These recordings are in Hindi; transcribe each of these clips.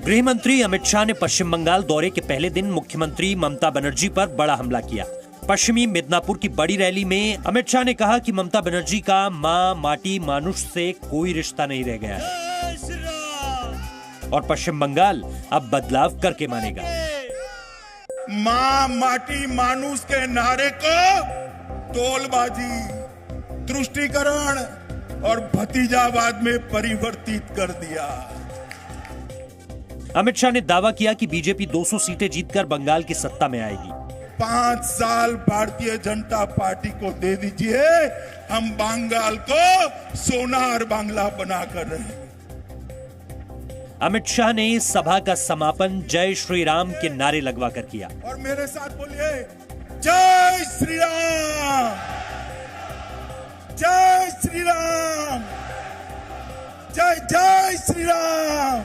गृह मंत्री अमित शाह ने पश्चिम बंगाल दौरे के पहले दिन मुख्यमंत्री ममता बनर्जी पर बड़ा हमला किया। पश्चिमी मिदनापुर की बड़ी रैली में अमित शाह ने कहा कि ममता बनर्जी का मां माटी मानुष से कोई रिश्ता नहीं रह गया है और पश्चिम बंगाल अब बदलाव करके मानेगा। मां माटी मानुष के नारे को तोलबाजी, तुष्टीकरण और भतीजावाद में परिवर्तित कर दिया। अमित शाह ने दावा किया कि बीजेपी 200 सीटें जीतकर बंगाल की सत्ता में आएगी। 5 साल भारतीय जनता पार्टी को दे दीजिए, हम बंगाल को सोनार बांग्ला बनाकर रहेंगे। अमित शाह ने सभा का समापन जय श्री राम के नारे लगवाकर किया। और मेरे साथ बोलिए, जय श्री राम, जय श्री राम, जय जय श्री राम।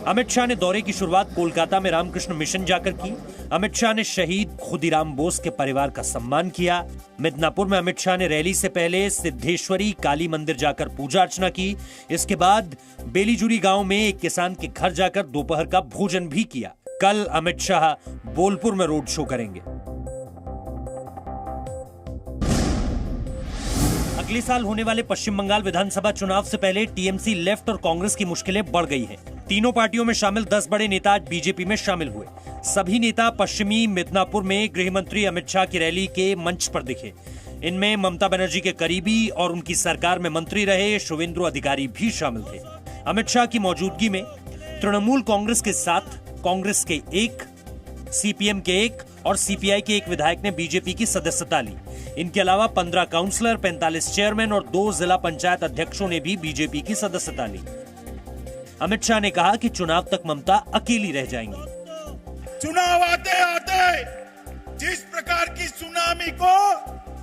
अमित शाह ने दौरे की शुरुआत कोलकाता में रामकृष्ण मिशन जाकर की। अमित शाह ने शहीद खुदीराम बोस के परिवार का सम्मान किया। मिदनापुर में अमित शाह ने रैली से पहले सिद्धेश्वरी काली मंदिर जाकर पूजा अर्चना की। इसके बाद बेलीजुरी गांव में एक किसान के घर जाकर दोपहर का भोजन भी किया। कल अमित शाह बोलपुर में रोड शो करेंगे। अगले साल होने वाले पश्चिम बंगाल विधानसभा चुनाव से पहले टीएमसी लेफ्ट और कांग्रेस की मुश्किलें बढ़ गई हैं। तीनों पार्टियों में शामिल 10 बड़े नेता आज बीजेपी में शामिल हुए। सभी नेता पश्चिमी मिदनापुर में गृह मंत्री अमित शाह की रैली के मंच पर दिखे। इनमें ममता बनर्जी के करीबी और उनकी सरकार में मंत्री रहे शुवेंदु अधिकारी भी शामिल थे। अमित शाह की मौजूदगी में तृणमूल कांग्रेस के 7, कांग्रेस के 1, सीपीएम के 1 और सीपीआई के 1 विधायक ने बीजेपी की सदस्यता ली। इनके अलावा 15 काउंसलर, 45 चेयरमैन और 2 जिला पंचायत अध्यक्षों ने भी बीजेपी की सदस्यता ली। अमित शाह ने कहा कि चुनाव तक ममता अकेली रह जाएंगी। चुनाव आते आते जिस प्रकार की सुनामी को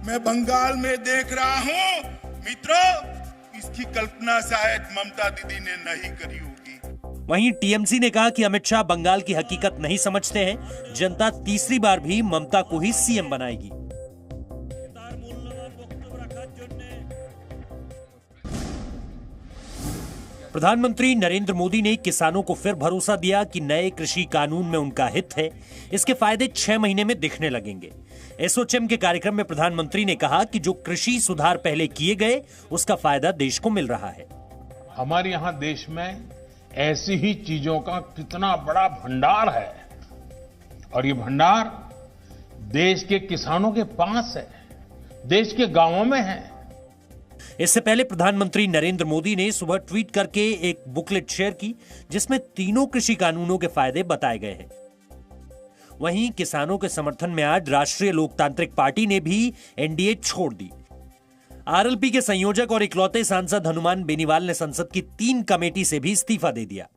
मैं बंगाल में देख रहा हूं, मित्रों, इसकी कल्पना शायद ममता दीदी ने नहीं करी होगी। वहीं टीएमसी ने कहा कि अमित शाह बंगाल की हकीकत नहीं समझते हैं। जनता तीसरी बार भी ममता को ही सीएम बनाएगी। प्रधानमंत्री नरेंद्र मोदी ने किसानों को फिर भरोसा दिया कि नए कृषि कानून में उनका हित है। इसके फायदे 6 महीने में दिखने लगेंगे। एसोचैम के कार्यक्रम में प्रधानमंत्री ने कहा कि जो कृषि सुधार पहले किए गए, उसका फायदा देश को मिल रहा है। हमारे यहाँ देश में ऐसी ही चीजों का कितना बड़ा भंडार है और ये भंडार देश के किसानों के पास है, देश के गांवों में है। इससे पहले प्रधानमंत्री नरेंद्र मोदी ने सुबह ट्वीट करके एक बुकलेट शेयर की, जिसमें तीनों कृषि कानूनों के फायदे बताए गए हैं। वहीं किसानों के समर्थन में आज राष्ट्रीय लोकतांत्रिक पार्टी ने भी एनडीए छोड़ दी। आरएलपी के संयोजक और इकलौते सांसद हनुमान बेनीवाल ने संसद की 3 कमेटी से भी इस्तीफा दे दिया।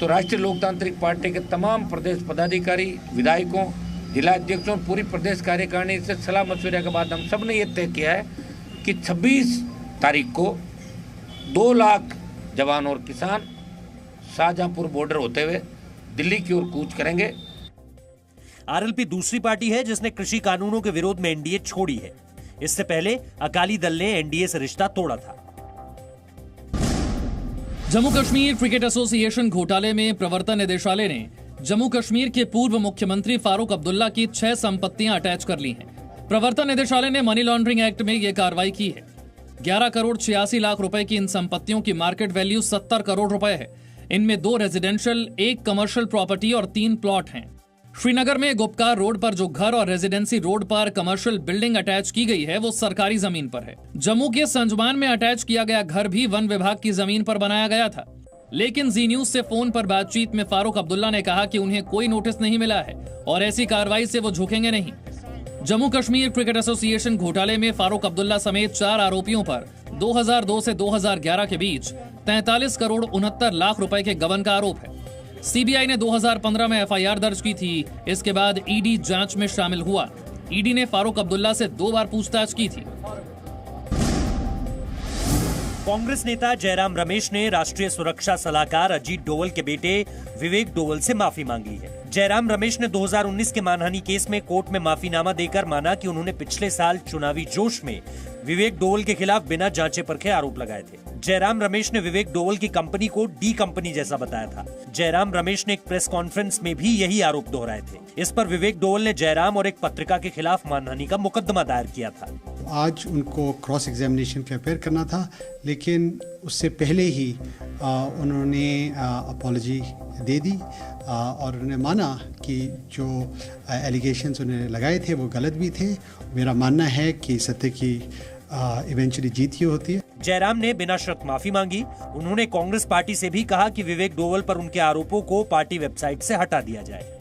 तो राष्ट्रीय लोकतांत्रिक पार्टी के तमाम प्रदेश पदाधिकारी, विधायकों, जिला अध्यक्षों, पूरी प्रदेश कार्यकारिणी से सलाह मशविरे के बाद हम सब ने यह तय किया है कि 26 तारीख को 2 लाख जवान और किसान शाहजहांपुर बॉर्डर होते हुए दिल्ली की ओर कूच करेंगे। आरएलपी दूसरी पार्टी है जिसने कृषि कानूनों के विरोध में एनडीए छोड़ी है। इससे पहले अकाली दल ने एनडीए से रिश्ता तोड़ा था। जम्मू कश्मीर क्रिकेट एसोसिएशन घोटाले में प्रवर्तन निदेशालय ने जम्मू कश्मीर के पूर्व मुख्यमंत्री फारूक अब्दुल्ला की 6 संपत्तियां अटैच कर ली हैं। प्रवर्तन निदेशालय ने मनी लॉन्ड्रिंग एक्ट में यह कार्रवाई की है। 11 करोड़ 86 लाख रुपए की इन संपत्तियों की मार्केट वैल्यू 70 करोड़ रुपए है। इनमें 2 रेजिडेंशियल, 1 कमर्शियल प्रॉपर्टी और 3 प्लॉट हैं। श्रीनगर में गुपकार रोड पर जो घर और रेजिडेंसी रोड पर कमर्शियल बिल्डिंग अटैच की गई है, वो सरकारी जमीन पर है। जम्मू के संजमान में अटैच किया गया घर भी वन विभाग की जमीन पर बनाया गया था। लेकिन जी न्यूज से फोन पर बातचीत में फारूक अब्दुल्ला ने कहा कि उन्हें कोई नोटिस नहीं मिला है और ऐसी कार्रवाई से वो झुकेंगे नहीं। जम्मू कश्मीर क्रिकेट एसोसिएशन घोटाले में फारूक अब्दुल्ला समेत 4 आरोपियों पर 2002 से 2011 के बीच 43 करोड़ 69 लाख रुपए के गबन का आरोप है। सीबीआई ने 2015 में एफआईआर दर्ज की थी। इसके बाद ईडी जांच में शामिल हुआ। ईडी ने फारूक अब्दुल्ला से 2 बार पूछताछ की थी। कांग्रेस नेता जयराम रमेश ने राष्ट्रीय सुरक्षा सलाहकार अजीत डोवल के बेटे विवेक डोवल से माफी मांगी है। जयराम रमेश ने 2019 के मानहानि केस में कोर्ट में माफीनामा देकर माना कि उन्होंने पिछले साल चुनावी जोश में विवेक डोवल के खिलाफ बिना जांचे परखे आरोप लगाए थे। जयराम रमेश ने विवेक डोवल की कंपनी को डी कंपनी जैसा बताया था। जयराम रमेश ने एक प्रेस कॉन्फ्रेंस में भी यही आरोप दोहराए थे। इस पर विवेक डोवल ने जयराम और एक पत्रिका के खिलाफ मानहानि का मुकदमा दायर किया था। आज उनको क्रॉस एग्जामिनेशन पे अपेयर करना था, लेकिन उससे पहले ही उन्होंने अपॉलजी दे दी और उन्होंने माना कि जो एलिगेशंस उन्होंने लगाए थे वो गलत भी थे। मेरा मानना है कि सत्य की इवेंचुअली जीत ही होती है। जयराम ने बिना शर्त माफी मांगी। उन्होंने कांग्रेस पार्टी से भी कहा कि विवेक डोवल पर उनके आरोपों को पार्टी वेबसाइट से हटा दिया जाए।